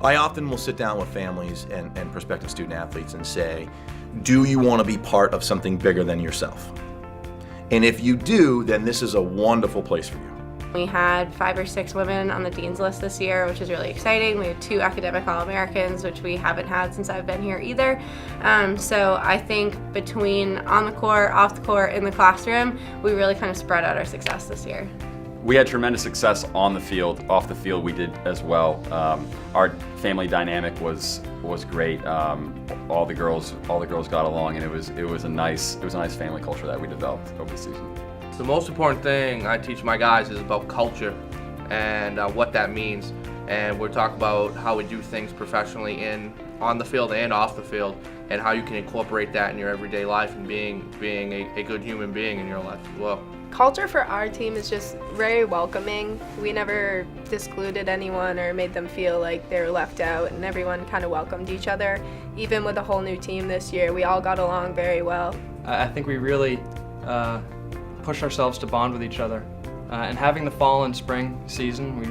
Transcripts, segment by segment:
I often will sit down with families and prospective student athletes and say, do you want to be part of something bigger than yourself? And if you do, then this is a wonderful place for you. We had 5 or 6 women on the Dean's List this year, which is really exciting. We had 2 academic All-Americans, which we haven't had since I've been here either. So I think between on the court, off the court, in the classroom, we really kind of spread out our success this year. We had tremendous success on the field. Off the field, we did as well. Our family dynamic was great. All the girls got along, and it was a nice family culture that we developed over the season. The most important thing I teach my guys is about culture and what that means. And we're talking about how we do things professionally on the field and off the field, and how you can incorporate that in your everyday life and being a good human being in your life as well. Culture for our team is just very welcoming. We never excluded anyone or made them feel like they were left out, and everyone kind of welcomed each other. Even with a whole new team this year, we all got along very well. I think we really push ourselves to bond with each other. And having the fall and spring season, we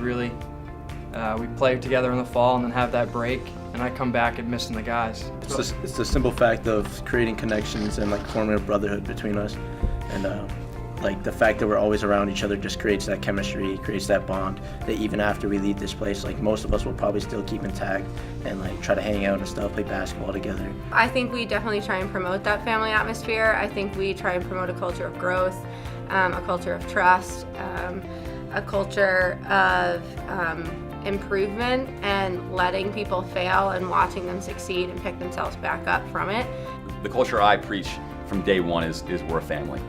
play together in the fall and then have that break, and I come back and missing the guys. It's the simple fact of creating connections and like forming a brotherhood between us, and like the fact that we're always around each other just creates that chemistry, creates that bond that even after we leave this place, like most of us will probably still keep intact and like try to hang out and stuff, play basketball together. I think we definitely try and promote that family atmosphere. I think we try and promote a culture of growth, a culture of trust, a culture of improvement, and letting people fail and watching them succeed and pick themselves back up from it. The culture I preach from day one is we're a family,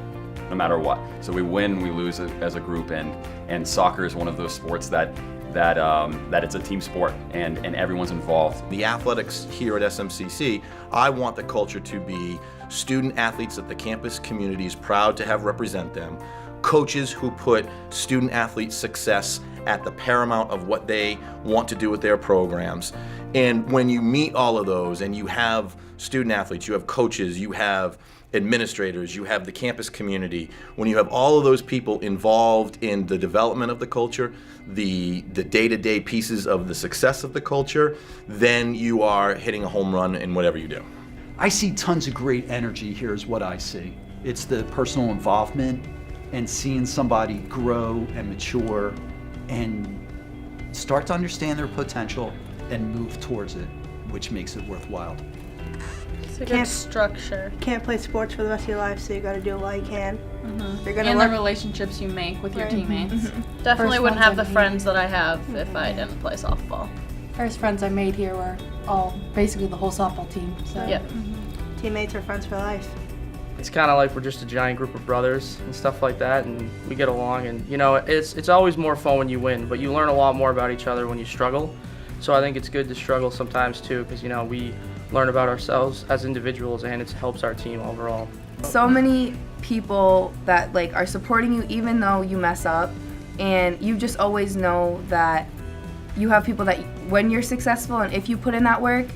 no matter what. So we win, we lose as a group, and soccer is one of those sports that it's a team sport and everyone's involved. The athletics here at SMCC, I want the culture to be student athletes that the campus community is proud to have represent them, coaches who put student athlete success at the paramount of what they want to do with their programs. And when you meet all of those and you have student athletes, you have coaches, you have administrators, you have the campus community, when you have all of those people involved in the development of the culture, the day-to-day pieces of the success of the culture, then you are hitting a home run in whatever you do. I see tons of great energy here is what I see. It's the personal involvement and seeing somebody grow and mature and start to understand their potential and move towards it, which makes it worthwhile. It's a good structure. Can't play sports for the rest of your life, so you got to do it while you can. Mm-hmm. You're gonna and work. the relationships you make with your teammates. Mm-hmm. Definitely First wouldn't ones have the I friends that I have if I didn't play softball. First friends I made here were all basically the whole softball team. So. Yeah. Teammates are friends for life. It's kind of like we're just a giant group of brothers and stuff like that, and we get along. And you know, it's always more fun when you win, but you learn a lot more about each other when you struggle. So I think it's good to struggle sometimes too, because you know we learn about ourselves as individuals, and it helps our team overall. So many people that like are supporting you even though you mess up, and you just always know that you have people that when you're successful and if you put in that work,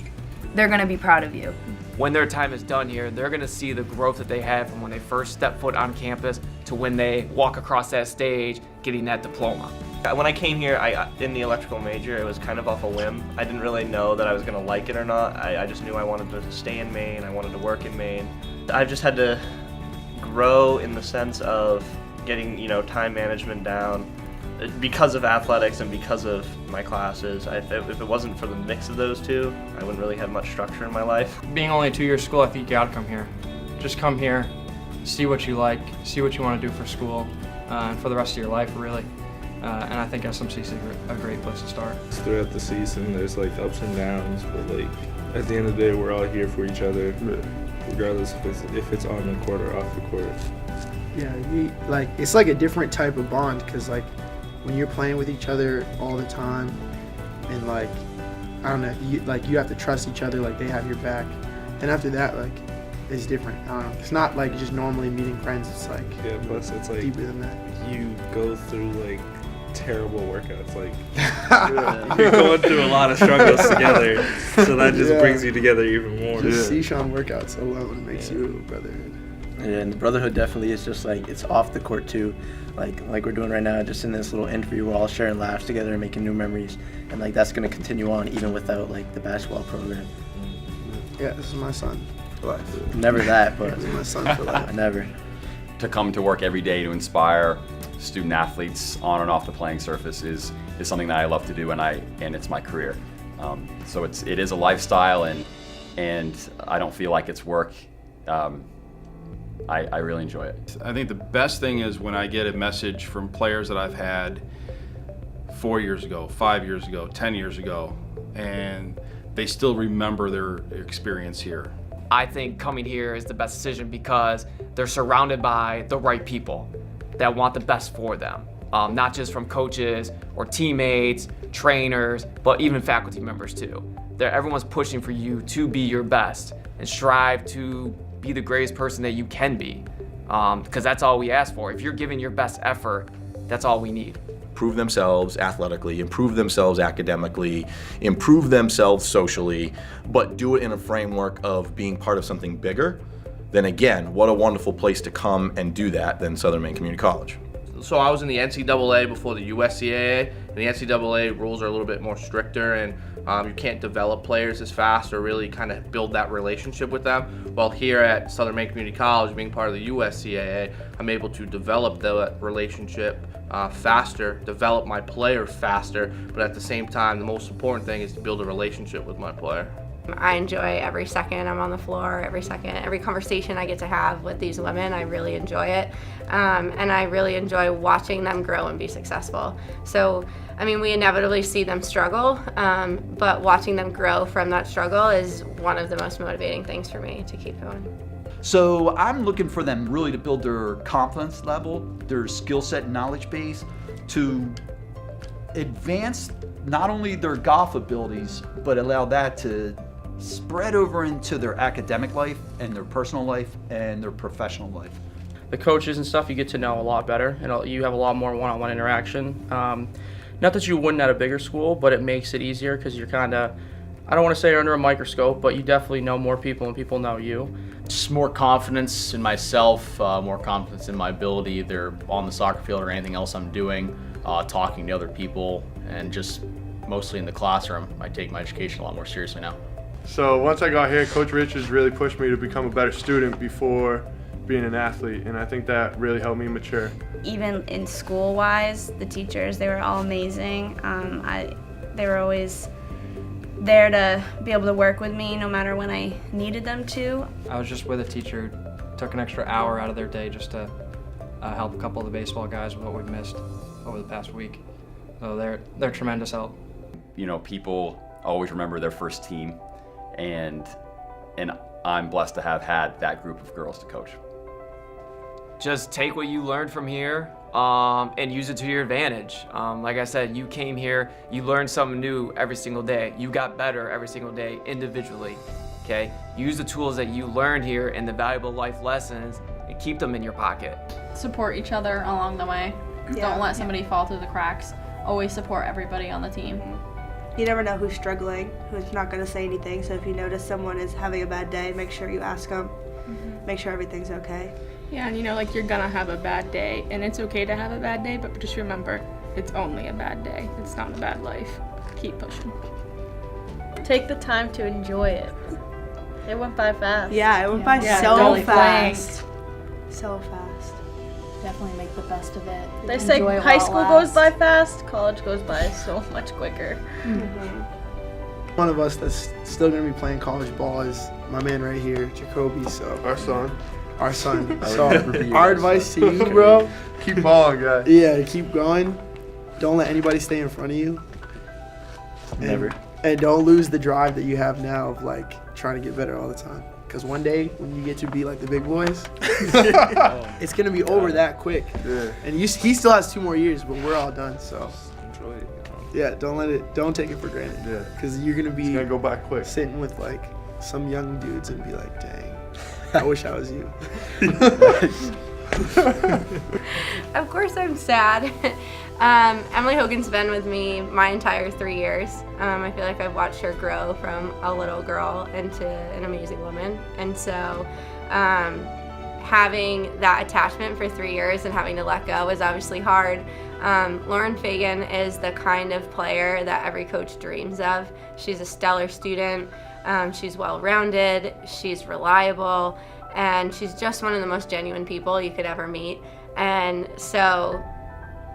they're gonna be proud of you. When their time is done here, they're gonna see the growth that they had from when they first step foot on campus to when they walk across that stage getting that diploma. When I came here, in the electrical major, it was kind of off a whim. I didn't really know that I was gonna like it or not. I just knew I wanted to stay in Maine, I wanted to work in Maine. I've just had to grow in the sense of getting, you know, time management down because of athletics and because of my classes. If it wasn't for the mix of those two, I wouldn't really have much structure in my life. Being only a 2-year school, I think you gotta come here. Just come here, see what you like, see what you want to do for school, and for the rest of your life, really. And I think SMCC is a great place to start. Throughout the season, there's like ups and downs, but like at the end of the day, we're all here for each other, regardless if it's on the court or off the court. Yeah, it's like a different type of bond, because like when you're playing with each other all the time, and like I don't know, you have to trust each other, like they have your back, and after that, like it's different. I don't know. It's not like just normally meeting friends. It's like plus it's like deeper than that. You go through like terrible workouts, like you're going through a lot of struggles together, so that just brings you together even more. Just see Sean work out so well, it makes you a brotherhood. And the brotherhood definitely is just like, it's off the court too. Like we're doing right now, just in this little interview, we're all sharing laughs together and making new memories. And like that's gonna continue on even without like the basketball program. Yeah, this is my son for life. Never that, but This is my son for life. never. To come to work every day to inspire student athletes on and off the playing surface is something that I love to do, and it's my career. So it is a lifestyle, and I don't feel like it's work. I really enjoy it. I think the best thing is when I get a message from players that I've had 4 years ago, 5 years ago, 10 years ago, and they still remember their experience here. I think coming here is the best decision because they're surrounded by the right people that want the best for them. Not just from coaches or teammates, trainers, but even faculty members too. Everyone's pushing for you to be your best and strive to be the greatest person that you can be, because that's all we ask for. If you're giving your best effort, that's all we need. Improve themselves athletically, improve themselves academically, improve themselves socially, but do it in a framework of being part of something bigger, then again, what a wonderful place to come and do that than Southern Maine Community College. So I was in the NCAA before the USCAA, and the NCAA rules are a little bit more stricter, and you can't develop players as fast or really kind of build that relationship with them. While here at Southern Maine Community College, being part of the USCAA, I'm able to develop the relationship faster, develop my player faster, but at the same time, the most important thing is to build a relationship with my player. I enjoy every second I'm on the floor, every conversation I get to have with these women. I really enjoy it. And I really enjoy watching them grow and be successful. So, I mean, we inevitably see them struggle, but watching them grow from that struggle is one of the most motivating things for me to keep going. So I'm looking for them really to build their confidence level, their skill set and knowledge base, to advance not only their golf abilities, but allow that to spread over into their academic life and their personal life and their professional life. The coaches and stuff you get to know a lot better, and you have a lot more one-on-one interaction. Not that you wouldn't at a bigger school, but it makes it easier because you're kind of, I don't want to say you're under a microscope, but you definitely know more people and people know you. Just more confidence in myself, more confidence in my ability, either on the soccer field or anything else I'm doing, talking to other people, and just mostly in the classroom. I take my education a lot more seriously now. So once I got here, Coach Richards really pushed me to become a better student before being an athlete, and I think that really helped me mature. Even in school-wise, the teachers, they were all amazing. They were always there to be able to work with me no matter when I needed them to. I was just with a teacher who took an extra hour out of their day just to help a couple of the baseball guys with what we've missed over the past week. So they're tremendous help. You know, people always remember their first team, and I'm blessed to have had that group of girls to coach. Just take what you learned from here and use it to your advantage. Like I said, you came here, you learned something new every single day. You got better every single day individually, okay? Use the tools that you learned here and the valuable life lessons and keep them in your pocket. Support each other along the way. Don't let somebody fall through the cracks. Always support everybody on the team. You never know who's struggling, who's not going to say anything. So if you notice someone is having a bad day, make sure you ask them. Make sure everything's okay. Yeah, and like you're gonna have a bad day, and it's okay to have a bad day, but just remember, it's only a bad day. It's not a bad life. Keep pushing. Take the time to enjoy it. It went by fast. Yeah, it went by so fast. So fast. Definitely make the best of it. They Enjoy say it high while it school goes lasts. by fast, college goes by so much quicker. One of us that's still going to be playing college ball is my man right here, Jacoby. So Our son. Our son. I would So never be our your advice to son. you, bro. Keep balling, guys. Yeah, keep going. Don't let anybody stay in front of you. Never. And don't lose the drive that you have now of like trying to get better all the time. Because one day when you get to be like the big boys, it's gonna be over that quick. Yeah. And he still has 2 more years, but we're all done. So Enjoy it. yeah, don't take it for granted. Yeah. Because you're gonna be It's gonna go by quick. sitting with like some young dudes and be like, dang, I wish I was you. Of course I'm sad. Emily Hogan's been with me my entire 3 years. I feel like I've watched her grow from a little girl into an amazing woman. And so having that attachment for 3 years and having to let go is obviously hard. Lauren Fagan is the kind of player that every coach dreams of. She's a stellar student, she's well-rounded, she's reliable, and she's just one of the most genuine people you could ever meet. And so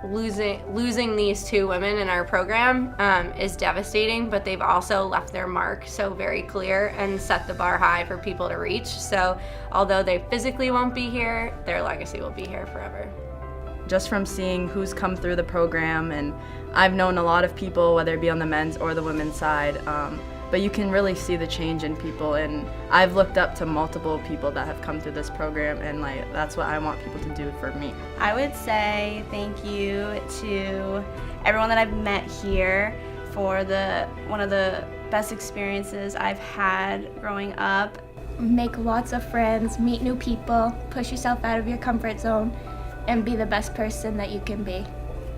losing these two women in our program is devastating, but they've also left their mark so very clear and set the bar high for people to reach. So although they physically won't be here, their legacy will be here forever. Just from seeing who's come through the program, and I've known a lot of people, whether it be on the men's or the women's side, but you can really see the change in people, and I've looked up to multiple people that have come through this program, and like that's what I want people to do for me. I would say thank you to everyone that I've met here for one of the best experiences I've had growing up. Make lots of friends, meet new people, push yourself out of your comfort zone, and be the best person that you can be.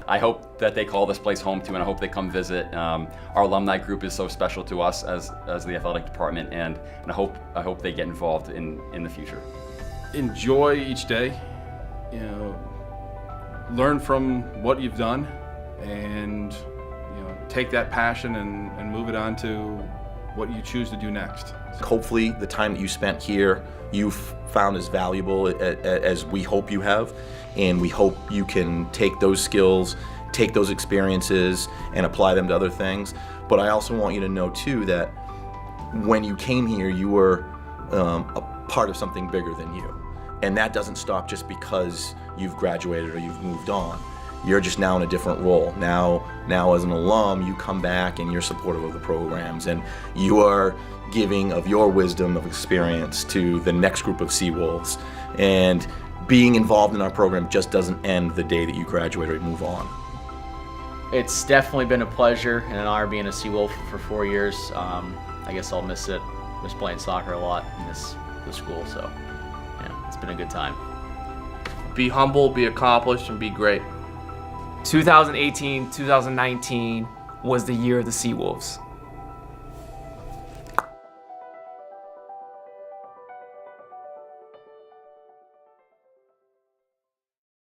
I hope that they call this place home too, and I hope they come visit. Our alumni group is so special to us as the athletic department, and I hope they get involved in the future. Enjoy each day, learn from what you've done, and take that passion and move it on to what you choose to do next. Hopefully the time that you spent here you've found as valuable as we hope you have, and we hope you can take those skills, take those experiences, and apply them to other things. But I also want you to know too that when you came here you were a part of something bigger than you, and that doesn't stop just because you've graduated or you've moved on. You're just now in a different role. Now as an alum, you come back and you're supportive of the programs, and you are giving of your wisdom of experience to the next group of Seawolves. And being involved in our program just doesn't end the day that you graduate or move on. It's definitely been a pleasure and an honor being a Seawolf for 4 years. I guess I'll miss playing soccer a lot in this school, so yeah, it's been a good time. Be humble, be accomplished, and be great. 2018-2019 was the year of the Seawolves.